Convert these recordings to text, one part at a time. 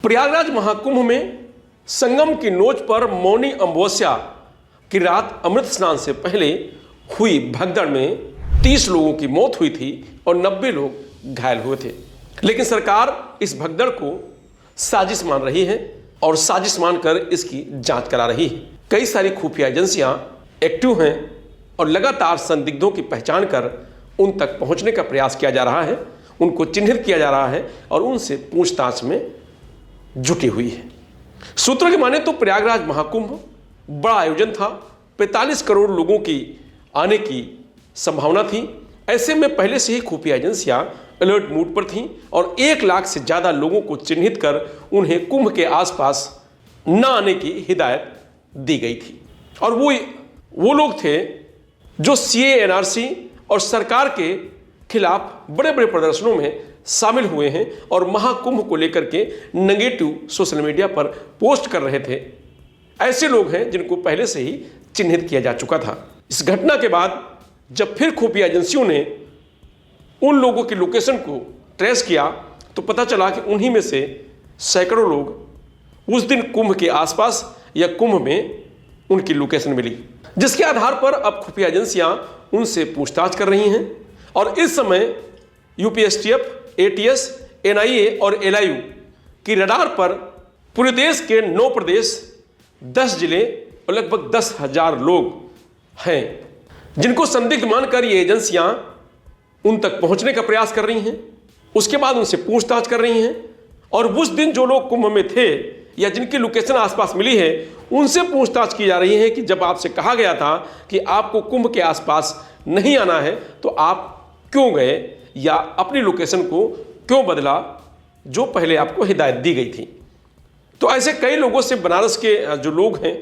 प्रयागराज महाकुंभ में संगम की नोच पर मौनी अमावस्या की रात अमृत स्नान से पहले हुई भगदड़ में 30 लोगों की मौत हुई थी और 90 लोग घायल हुए थे। लेकिन सरकार इस भगदड़ को साजिश मान रही है और साजिश मानकर इसकी जांच करा रही है। कई सारी खुफिया एजेंसियां एक्टिव हैं और लगातार संदिग्धों की पहचान कर उन तक पहुंचने का प्रयास किया जा रहा है, उनको चिन्हित किया जा रहा है और उनसे पूछताछ में जुटी हुई है। सूत्रों की माने तो प्रयागराज महाकुंभ बड़ा आयोजन था, 45 करोड़ लोगों की आने की संभावना थी। ऐसे में पहले से ही खुफिया एजेंसियां अलर्ट मूड पर थीं और 1 लाख से ज़्यादा लोगों को चिन्हित कर उन्हें कुंभ के आसपास न आने की हिदायत दी गई थी। और वो लोग थे जो सीए एनआरसी और सरकार के खिलाफ बड़े बड़े प्रदर्शनों में शामिल हुए हैं और महाकुंभ को लेकर के नेगेटिव सोशल मीडिया पर पोस्ट कर रहे थे। ऐसे लोग हैं जिनको पहले से ही चिन्हित किया जा चुका था। इस घटना के बाद जब फिर खुफिया एजेंसियों ने उन लोगों की लोकेशन को ट्रेस किया तो पता चला कि उन्हीं में से सैकड़ों लोग उस दिन कुंभ के आसपास या कुंभ में उनकी लोकेशन मिली, जिसके आधार पर अब खुफिया एजेंसियां उनसे पूछताछ कर रही हैं। और इस समय यूपीएसटीएफ, एटीएस, एनआईए और एलआईयू की रडार पर पूरे देश के 9 प्रदेश, 10 जिले और लगभग 10,000 लोग हैं जिनको संदिग्ध मानकर ये एजेंसियां उन तक पहुंचने का प्रयास कर रही हैं। उसके बाद उनसे पूछताछ कर रही हैं और उस दिन जो लोग कुंभ में थे या जिनकी लोकेशन आसपास मिली है उनसे पूछताछ की जा रही है कि जब आपसे कहा गया था कि आपको कुंभ के आसपास नहीं आना है तो आप क्यों गए या अपनी लोकेशन को क्यों बदला जो पहले आपको हिदायत दी गई थी। तो ऐसे कई लोगों से, बनारस के जो लोग हैं,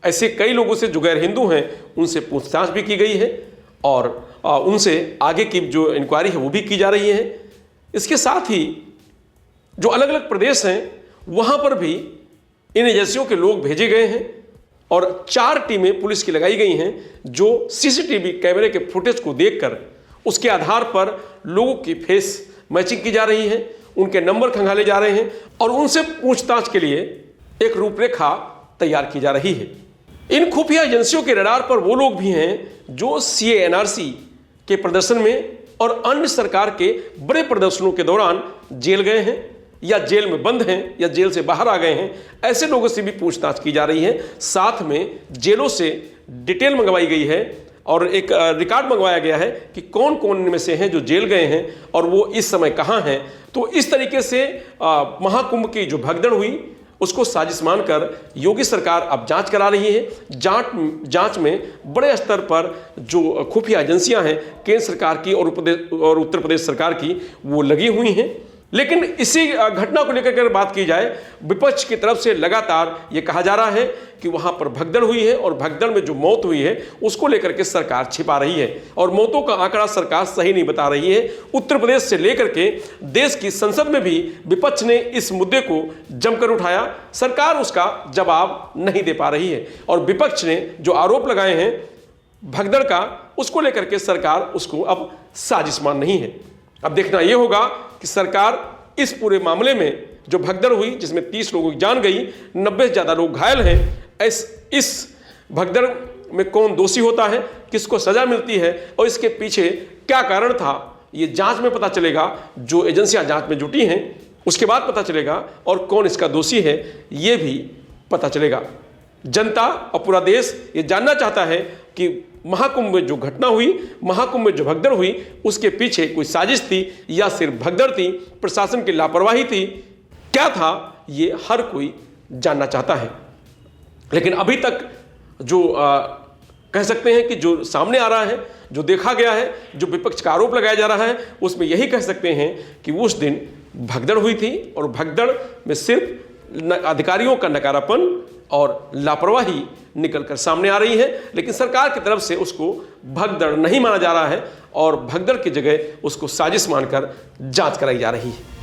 ऐसे कई लोगों से जो गैर हिंदू हैं, उनसे पूछताछ भी की गई है और उनसे आगे की जो इंक्वायरी है वो भी की जा रही है। इसके साथ ही जो अलग अलग प्रदेश हैं वहाँ पर भी इन एजेंसियों के लोग भेजे गए हैं और 4 टीमें पुलिस की लगाई गई हैं जो सीसीटीवी कैमरे के फुटेज को देखकर उसके आधार पर लोगों की फेस मैचिंग की जा रही है, उनके नंबर खंगाले जा रहे हैं और उनसे पूछताछ के लिए एक रूपरेखा तैयार की जा रही है। इन खुफिया एजेंसियों के रडार पर वो लोग भी हैं जो सीए एनआरसी के प्रदर्शन में और अन्य सरकार के बड़े प्रदर्शनों के दौरान जेल गए हैं या जेल में बंद हैं या जेल से बाहर आ गए हैं। ऐसे लोगों से भी पूछताछ की जा रही है। साथ में जेलों से डिटेल मंगवाई गई है और एक रिकॉर्ड मंगवाया गया है कि कौन कौन इनमें से हैं जो जेल गए हैं और वो इस समय कहाँ हैं। तो इस तरीके से महाकुंभ की जो भगदड़ हुई उसको साजिश मानकर योगी सरकार अब जांच करा रही है। जांच में बड़े स्तर पर जो खुफिया एजेंसियां हैं केंद्र सरकार की और उत्तर प्रदेश सरकार की वो लगी हुई हैं। लेकिन इसी घटना को लेकर अगर बात की जाए, विपक्ष की तरफ से लगातार ये कहा जा रहा है कि वहाँ पर भगदड़ हुई है और भगदड़ में जो मौत हुई है उसको लेकर के सरकार छिपा रही है और मौतों का आंकड़ा सरकार सही नहीं बता रही है। उत्तर प्रदेश से लेकर के देश की संसद में भी विपक्ष ने इस मुद्दे को जमकर उठाया, सरकार उसका जवाब नहीं दे पा रही है और विपक्ष ने जो आरोप लगाए हैं भगदड़ का उसको लेकर के सरकार उसको अब साजिश मान रही है। अब देखना यह होगा कि सरकार इस पूरे मामले में जो भगदड़ हुई जिसमें 30 लोगों की जान गई, 90 से ज़्यादा लोग घायल हैं, इस भगदड़ में कौन दोषी होता है, किसको सजा मिलती है और इसके पीछे क्या कारण था, ये जांच में पता चलेगा। जो एजेंसियां जांच में जुटी हैं उसके बाद पता चलेगा और कौन इसका दोषी है ये भी पता चलेगा। जनता और पूरा देश ये जानना चाहता है कि महाकुंभ में जो घटना हुई, महाकुंभ में जो भगदड़ हुई, उसके पीछे कोई साजिश थी या सिर्फ भगदड़ थी, प्रशासन की लापरवाही थी, क्या था, ये हर कोई जानना चाहता है। लेकिन अभी तक जो कह सकते हैं कि जो सामने आ रहा है, जो देखा गया है, जो विपक्ष का आरोप लगाया जा रहा है, उसमें यही कह सकते हैं कि उस दिन भगदड़ हुई थी और भगदड़ में सिर्फ अधिकारियों का नकारापन और लापरवाही निकलकर सामने आ रही है। लेकिन सरकार की तरफ से उसको भगदड़ नहीं माना जा रहा है और भगदड़ की जगह उसको साजिश मानकर जांच कराई जा रही है।